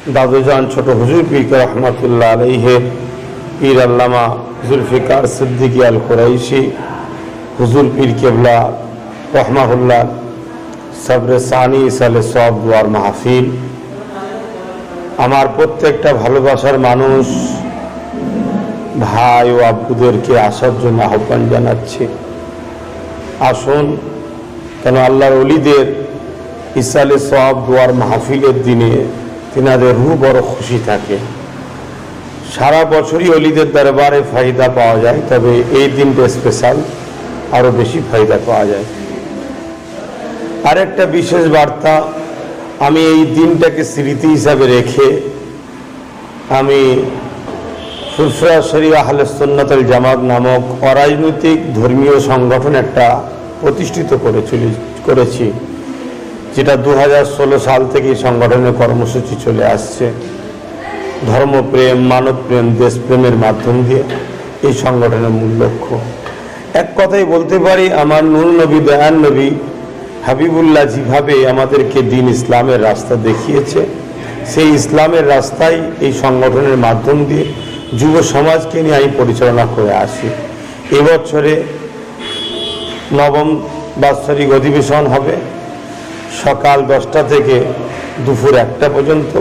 দাদুজান ছোট হুজুর পীর রহমাতুল্লাহ আলাইহির পীর আল্লামা জুলফিকার সিদ্দিকী আল কুরাইশি হুজুর পীর কেবলা রহমাহুল্লাহ সবরে সানি সালে সব দুয়ার মাহফিল। আমার প্রত্যেকটা ভালোবাসার মানুষ ভাই ও আব্বুদেরকে আসার জন্য আহ্বান জানাচ্ছি। আসুন, কেন আল্লাহর ওলিদের ইসালে সব দুয়ার মাহফিলের দিনে তিনাদের রূহ বড় খুশি থাকে। সারা বছরই ওলিদের দরবারে ফায়দা পাওয়া যায়, তবে এই দিনটা স্পেশাল, আরো বেশি ফায়দা পাওয়া যায়। আরেকটা বিশেষ বার্তা, আমি এই দিনটাকে স্মৃতি হিসাবে রেখে আমি ফুরফুরা শরীফ আহলে সুন্নাত ওয়াল জামাত নামক অরাজনৈতিক ধর্মীয় সংগঠন একটা প্রতিষ্ঠিত করেছি, যেটা 2016 সাল থেকে এই সংগঠনের কর্মসূচি চলে আসছে। ধর্মপ্রেম, মানবপ্রেম, দেশপ্রেমের মাধ্যম দিয়ে এই সংগঠনের মূল লক্ষ্য। এক কথাই বলতে পারি, আমার নূর নবী দয়ান নবী হাবিবুল্লাহ যেভাবে আমাদেরকে দিন ইসলামের রাস্তা দেখিয়েছে, সেই ইসলামের রাস্তায় এই সংগঠনের মাধ্যম দিয়ে যুব সমাজকে নিয়ে আমি পরিচালনা করে আসি। এবছরে 9ম বাৎসরিক অধিবেশন হবে, সকাল 10টা থেকে দুপুর 1টা পর্যন্ত।